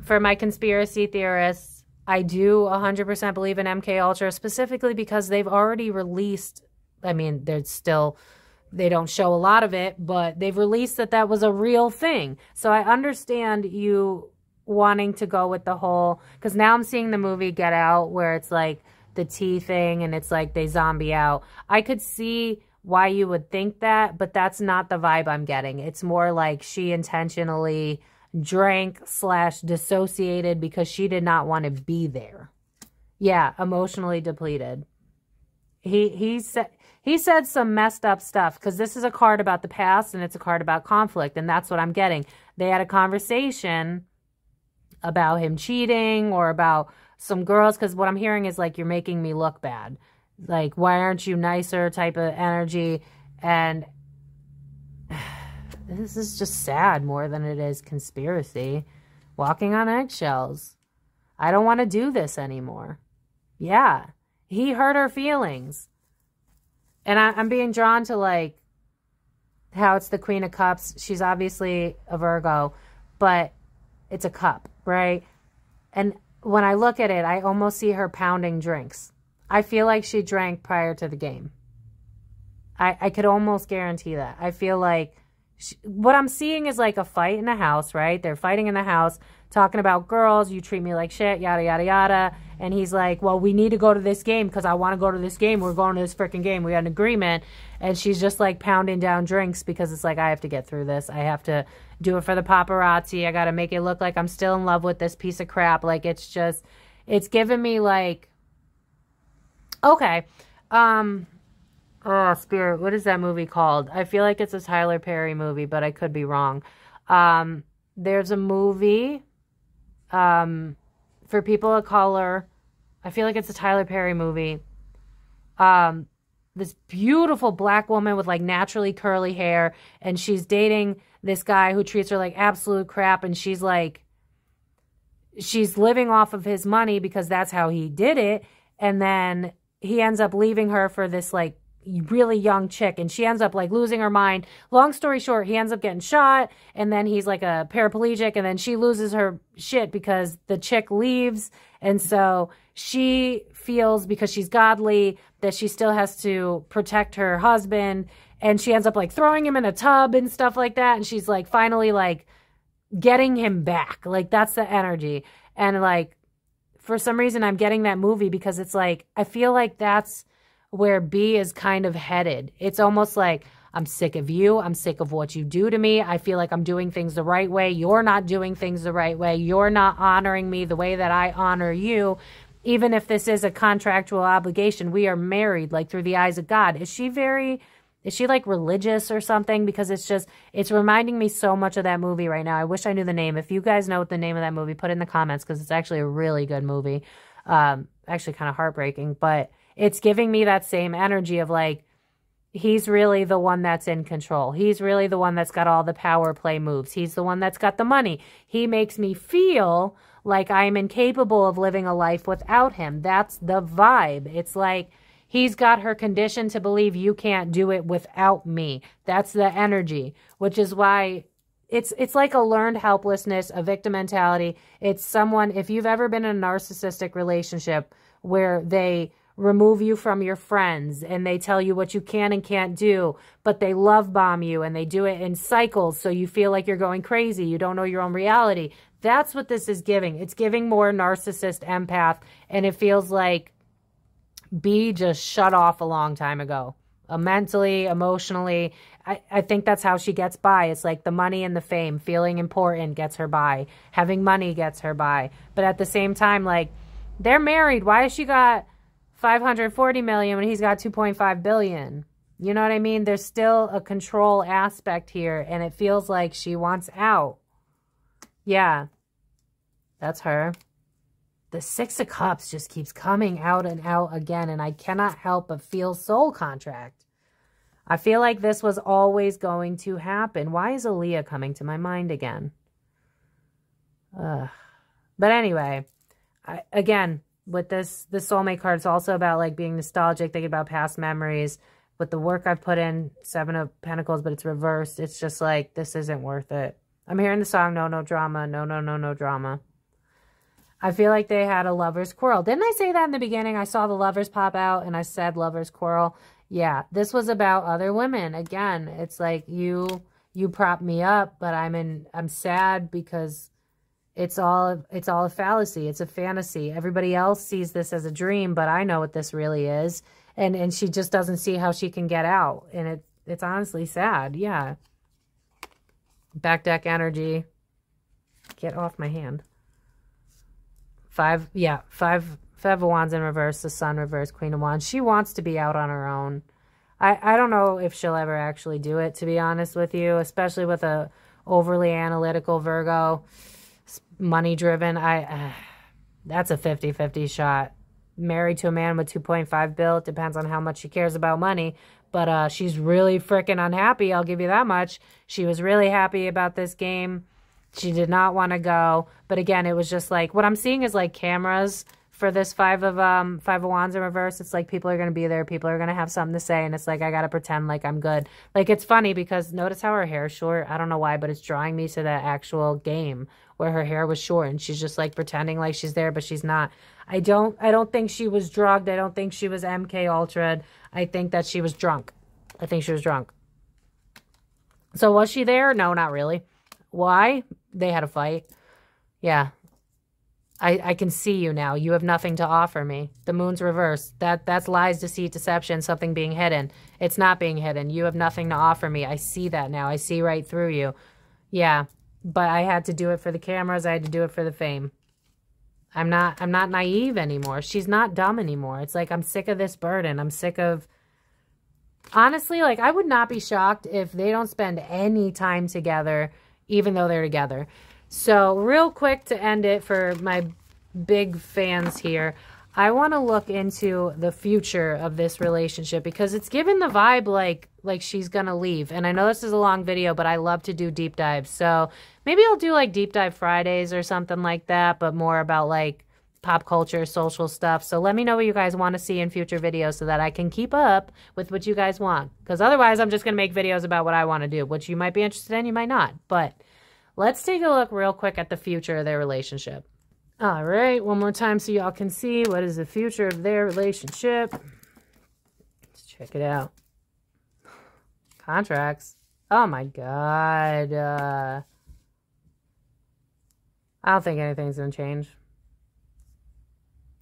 for my conspiracy theorists, I do 100% believe in MK Ultra, specifically because they've already released, I mean, they don't show a lot of it, but they've released that was a real thing. So I understand you wanting to go with the whole, because now I'm seeing the movie Get Out where it's like the tea thing and it's like they zombie out. I could see why you would think that, but that's not the vibe I'm getting. It's more like she intentionally drank / dissociated because she did not want to be there. Yeah, emotionally depleted. He said some messed up stuff, because this is a card about the past and it's a card about conflict, and that's what I'm getting. They had a conversation about him cheating or about some girls, because what I'm hearing is like, you're making me look bad. Like, why aren't you nicer type of energy. And this is just sad more than it is conspiracy. Walking on eggshells. I don't want to do this anymore. Yeah. He hurt her feelings. And I'm being drawn to like how it's the Queen of Cups. She's obviously a Virgo, but it's a cup, right? And when I look at it, I almost see her pounding drinks. I feel like she drank prior to the game. I could almost guarantee that. I feel like what I'm seeing is like a fight in the house, right? They're fighting in the house, talking about girls, you treat me like shit, yada, yada, yada. And he's like, well, we need to go to this game because I want to go to this game. We're going to this freaking game. We had an agreement. And she's just like pounding down drinks because it's like, I have to get through this. I have to do it for the paparazzi. I got to make it look like I'm still in love with this piece of crap. Like, it's just, it's giving me like, okay. Oh, Spirit, what is that movie called? I feel like it's a Tyler Perry movie, but I could be wrong. There's a movie for people of color. I feel like it's a Tyler Perry movie. This beautiful black woman with like naturally curly hair, and she's dating this guy who treats her like absolute crap, and she's like, she's living off of his money because that's how he did it, and then he ends up leaving her for this like really young chick, and she ends up like losing her mind. Long story short, he ends up getting shot, and then he's like a paraplegic, and then she loses her shit because the chick leaves, and so she feels, because she's godly, that she still has to protect her husband, and she ends up like throwing him in a tub and stuff like that, and she's like finally like getting him back. Like, that's the energy. And like, for some reason I'm getting that movie because it's like, I feel like that's where B is kind of headed. It's almost like, I'm sick of you. I'm sick of what you do to me. I feel like I'm doing things the right way. You're not doing things the right way. You're not honoring me the way that I honor you. Even if this is a contractual obligation, we are married, like through the eyes of God. Is she like religious or something? Because it's reminding me so much of that movie right now. I wish I knew the name. If you guys know what the name of that movie, put it in the comments, because it's actually a really good movie. Actually kind of heartbreaking, but it's giving me that same energy of like, he's really the one that's in control. He's really the one that's got all the power play moves. He's the one that's got the money. He makes me feel like I'm incapable of living a life without him. That's the vibe. It's like, he's got her conditioned to believe you can't do it without me. That's the energy, which is why it's like a learned helplessness, a victim mentality. It's someone, if you've ever been in a narcissistic relationship where they remove you from your friends and they tell you what you can and can't do, but they love bomb you and they do it in cycles, so you feel like you're going crazy. You don't know your own reality. That's what this is giving. It's giving more narcissist empath, and it feels like B just shut off a long time ago. Mentally, emotionally. I think that's how she gets by. It's like the money and the fame, feeling important gets her by. Having money gets her by. But at the same time, like, they're married. Why has she got $540 million when he's got $2.5 billion? You know what I mean? There's still a control aspect here, and it feels like she wants out. Yeah, that's her. The Six of Cups just keeps coming out and out again, and I cannot help but feel soul contract. I feel like this was always going to happen. Why is Aaliyah coming to my mind again? But anyway, again, with the soulmate card, it's also about like being nostalgic, thinking about past memories. With the work I've put in, Seven of Pentacles, but it's reversed. It's just like, this isn't worth it. I'm hearing the song, No, No Drama. No, no, no, no drama. I feel like they had a lover's quarrel. Didn't I say that in the beginning? I saw the lovers pop out and I said lover's quarrel. Yeah, this was about other women. Again, it's like you prop me up, but I'm sad because it's all a fallacy. It's a fantasy. Everybody else sees this as a dream, but I know what this really is. And she just doesn't see how she can get out. And it's honestly sad. Yeah. Back deck energy. Get off my hand. Five of Wands in reverse, the Sun reverse, Queen of Wands. She wants to be out on her own. I don't know if she'll ever actually do it, to be honest with you, especially with a overly analytical Virgo, money driven. That's a 50-50 shot. Married to a man with 2.5 bill. It depends on how much she cares about money. But she's really freaking unhappy. I'll give you that much. She was really happy about this game. She did not want to go. But again, it was just like, what I'm seeing is like cameras for this five of Wands in reverse. It's like people are going to be there. People are going to have something to say. And it's like, I got to pretend like I'm good. Like, it's funny because notice how her hair is short. I don't know why, but it's drawing me to that actual game where her hair was short and she's just like pretending like she's there, but she's not. I don't think she was drugged. I don't think she was MK Ultra'd. I think that she was drunk. I think she was drunk. So was she there? No, not really. Why? They had a fight. Yeah. I can see you now. You have nothing to offer me. The moon's reversed. That's lies, deceit, deception, something being hidden. It's not being hidden. You have nothing to offer me. I see that now. I see right through you. Yeah. But I had to do it for the cameras. I had to do it for the fame. I'm not naive anymore. She's not dumb anymore. It's like, I'm sick of this burden. I'm sick of... Honestly, like, I would not be shocked if they don't spend any time together, even though they're together. So real quick to end it for my big fans here, I want to look into the future of this relationship because it's given the vibe like she's going to leave. And I know this is a long video, but I love to do deep dives. So maybe I'll do like deep dive Fridays or something like that, but more about like pop culture, social stuff. So let me know what you guys want to see in future videos so that I can keep up with what you guys want. Because otherwise I'm just going to make videos about what I want to do, which you might be interested in, you might not. But let's take a look real quick at the future of their relationship. All right, one more time so y'all can see what is the future of their relationship. Let's check it out. Contracts. Oh my God. I don't think anything's going to change.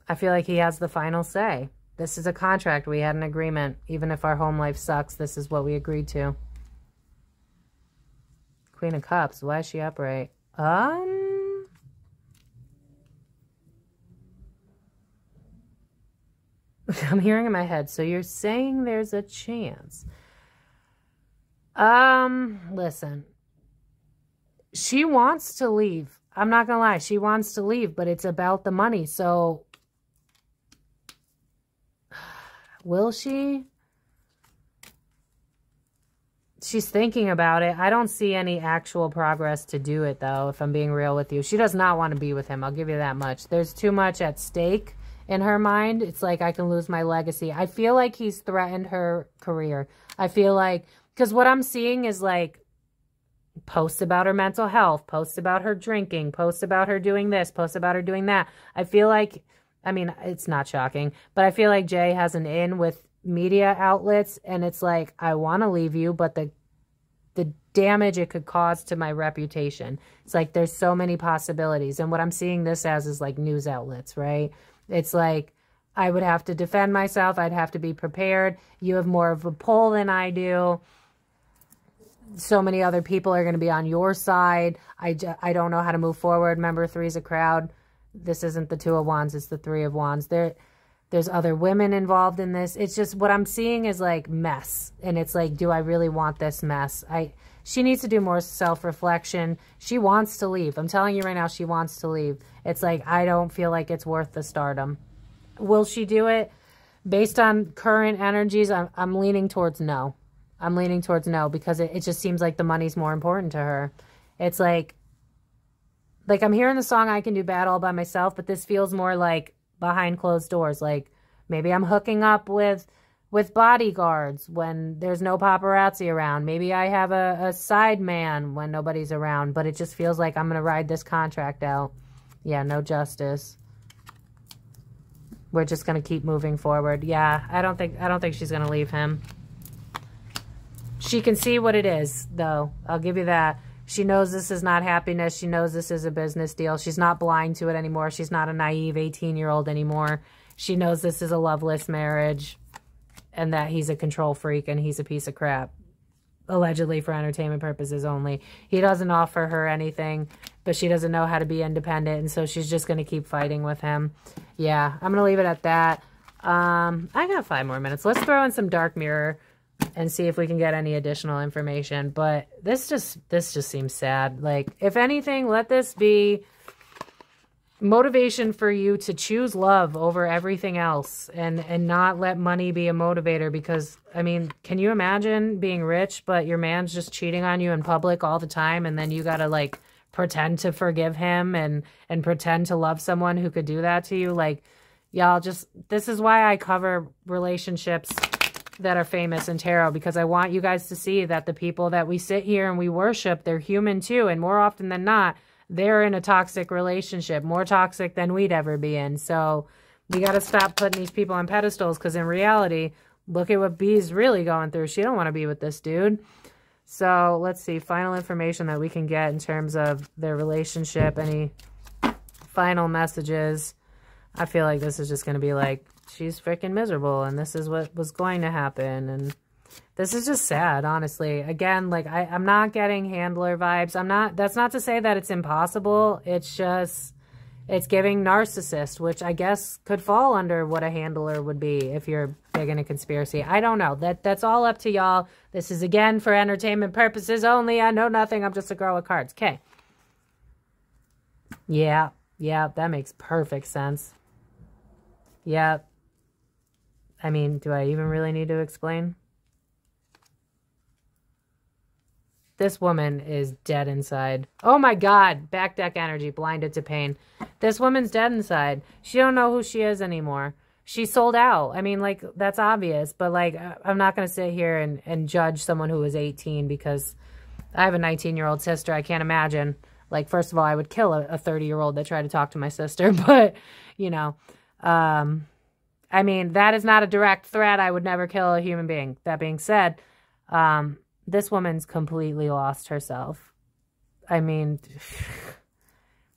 I feel like he has the final say. This is a contract. We had an agreement. Even if our home life sucks, this is what we agreed to. Queen of Cups. Why is she upright? I'm hearing in my head. So you're saying there's a chance. Listen. She wants to leave. I'm not gonna lie. She wants to leave, but it's about the money. So will she? She's thinking about it. I don't see any actual progress to do it, though, if I'm being real with you. She does not want to be with him. I'll give you that much. There's too much at stake in her mind. It's like, I can lose my legacy. I feel like he's threatened her career. I feel like, because what I'm seeing is like posts about her mental health, posts about her drinking, posts about her doing this, posts about her doing that. I feel like, I mean, it's not shocking, but I feel like Jay has an in with media outlets, and it's like, I want to leave you, but the damage it could cause to my reputation. It's like, there's so many possibilities. And what I'm seeing this as is like news outlets, right? It's like, I would have to defend myself. I'd have to be prepared. You have more of a pull than I do. So many other people are going to be on your side. I don't know how to move forward. Remember, 3 is a crowd. This isn't the 2 of Wands. It's the 3 of Wands. There's other women involved in this. It's just, what I'm seeing is like mess. And it's like, do I really want this mess? She needs to do more self-reflection. She wants to leave. I'm telling you right now, she wants to leave. It's like, I don't feel like it's worth the stardom. Will she do it? Based on current energies, I'm leaning towards no. I'm leaning towards no, because it just seems like the money's more important to her. It's like I'm hearing the song I Can Do Bad All By Myself, but this feels more like behind closed doors. Like, maybe I'm hooking up with bodyguards when there's no paparazzi around. Maybe I have a side man when nobody's around, but it just feels like I'm going to ride this contract out. Yeah, no justice. We're just going to keep moving forward. Yeah, I don't think she's going to leave him. She can see what it is, though. I'll give you that. She knows this is not happiness. She knows this is a business deal. She's not blind to it anymore. She's not a naive 18-year-old anymore. She knows this is a loveless marriage and that he's a control freak and he's a piece of crap. Allegedly for entertainment purposes only. He doesn't offer her anything, but she doesn't know how to be independent, and so she's just going to keep fighting with him. Yeah, I'm going to leave it at that. I got 5 more minutes. Let's throw in some dark mirror and see if we can get any additional information. But this just seems sad. Like, if anything, let this be motivation for you to choose love over everything else and not let money be a motivator. Because, I mean, can you imagine being rich, but your man's just cheating on you in public all the time, and then you got to, like, pretend to forgive him and pretend to love someone who could do that to you? Like, y'all, this is why I cover relationships that are famous in tarot, because I want you guys to see that the people that we sit here and we worship, they're human too, and more often than not, they're in a toxic relationship, more toxic than we'd ever be in. So we got to stop putting these people on pedestals, because in reality, look at what B's really going through. She don't want to be with this dude. So let's see, final information that we can get in terms of their relationship, any final messages. I feel like this is just going to be like, she's freaking miserable, and this is what was going to happen, and this is just sad, honestly. Again, like, I'm not getting handler vibes. That's not to say that it's impossible. It's just, it's giving narcissist, which I guess could fall under what a handler would be if you're big in a conspiracy. I don't know. That's all up to y'all. This is, again, for entertainment purposes only. I know nothing. I'm just a girl with cards. Okay. Yeah, that makes perfect sense. Yeah. I mean, do I even really need to explain? This woman is dead inside. Oh my God. Back deck energy. Blinded to pain. This woman's dead inside. She don't know who she is anymore. She sold out. I mean, like, that's obvious. But, like, I'm not going to sit here and judge someone who was 18, because I have a 19-year-old sister. I can't imagine. Like, first of all, I would kill a 30-year-old that tried to talk to my sister. But, you know, I mean, that is not a direct threat. I would never kill a human being. That being said, this woman's completely lost herself. I mean,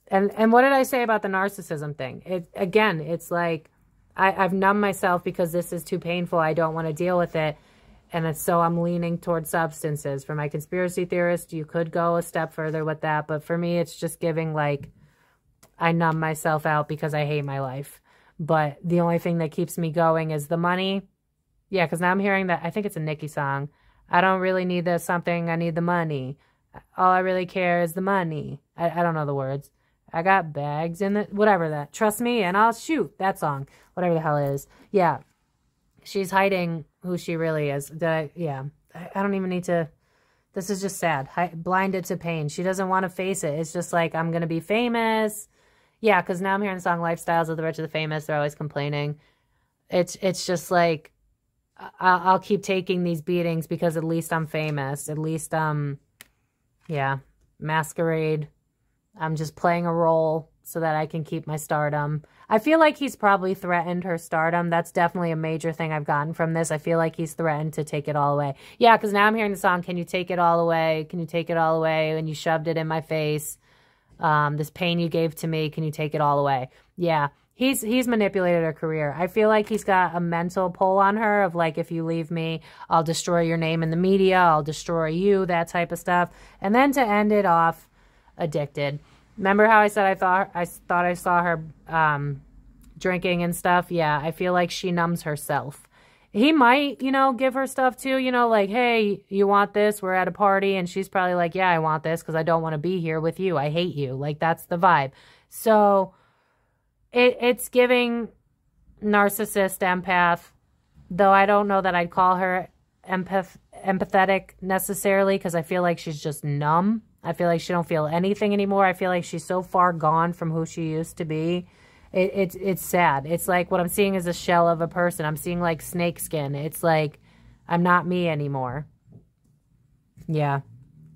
and what did I say about the narcissism thing? It's like, I've numbed myself because this is too painful. I don't want to deal with it. And so I'm leaning towards substances. For my conspiracy theorist, you could go a step further with that. But for me, it's just giving, like, I numb myself out because I hate my life. But the only thing that keeps me going is the money. Yeah, because now I'm hearing that. I think it's a Nicki song. I don't really need this something. I need the money. All I really care is the money. I don't know the words. I got bags in the... Whatever that. Trust me and I'll shoot. That song. Whatever the hell it is. Yeah. She's hiding who she really is. Yeah. I don't even need to... This is just sad. Blinded to pain. She doesn't want to face it. It's just like, I'm going to be famous. Yeah, because now I'm hearing the song Lifestyles of the Rich and the Famous. They're always complaining. It's just like, I'll keep taking these beatings because at least I'm famous. At least, yeah, masquerade. I'm just playing a role so that I can keep my stardom. I feel like he's probably threatened her stardom. That's definitely a major thing I've gotten from this. I feel like he's threatened to take it all away. Yeah, because now I'm hearing the song, Can You Take It All Away? Can you take it all away? And you shoved it in my face. This pain you gave to me, can you take it all away? Yeah, he's manipulated her career. I feel like he's got a mental pull on her of, like, if you leave me, I'll destroy your name in the media, I'll destroy you, that type of stuff. And then to end it off, addicted. Remember how I said I thought I saw her drinking and stuff? Yeah, I feel like she numbs herself. He might, you know, give her stuff too, you know, like, hey, you want this? We're at a party. And she's probably like, yeah, I want this because I don't want to be here with you. I hate you. Like, that's the vibe. So it's giving narcissist, empath, though I don't know that I'd call her empathetic necessarily, because I feel like she's just numb. I feel like she don't feel anything anymore. I feel like she's so far gone from who she used to be. It's sad. It's like what I'm seeing is a shell of a person. I'm seeing like snake skin. It's like I'm not me anymore. Yeah.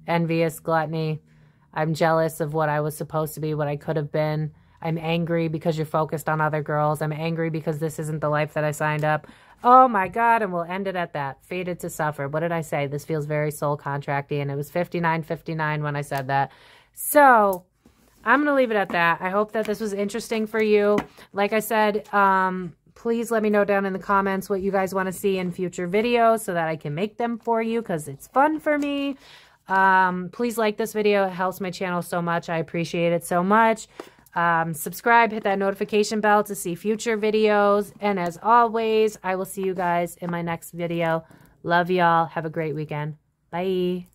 Envious, gluttony. I'm jealous of what I was supposed to be, what I could have been. I'm angry because you're focused on other girls. I'm angry because this isn't the life that I signed up. Oh my God. And we'll end it at that. Fated to suffer. What did I say? This feels very soul contracty. And it was 59:59 when I said that. So I'm going to leave it at that. I hope that this was interesting for you. Like I said, please let me know down in the comments what you guys want to see in future videos so that I can make them for you because it's fun for me. Please like this video. It helps my channel so much. I appreciate it so much. Subscribe, hit that notification bell to see future videos. And as always, I will see you guys in my next video. Love y'all. Have a great weekend. Bye.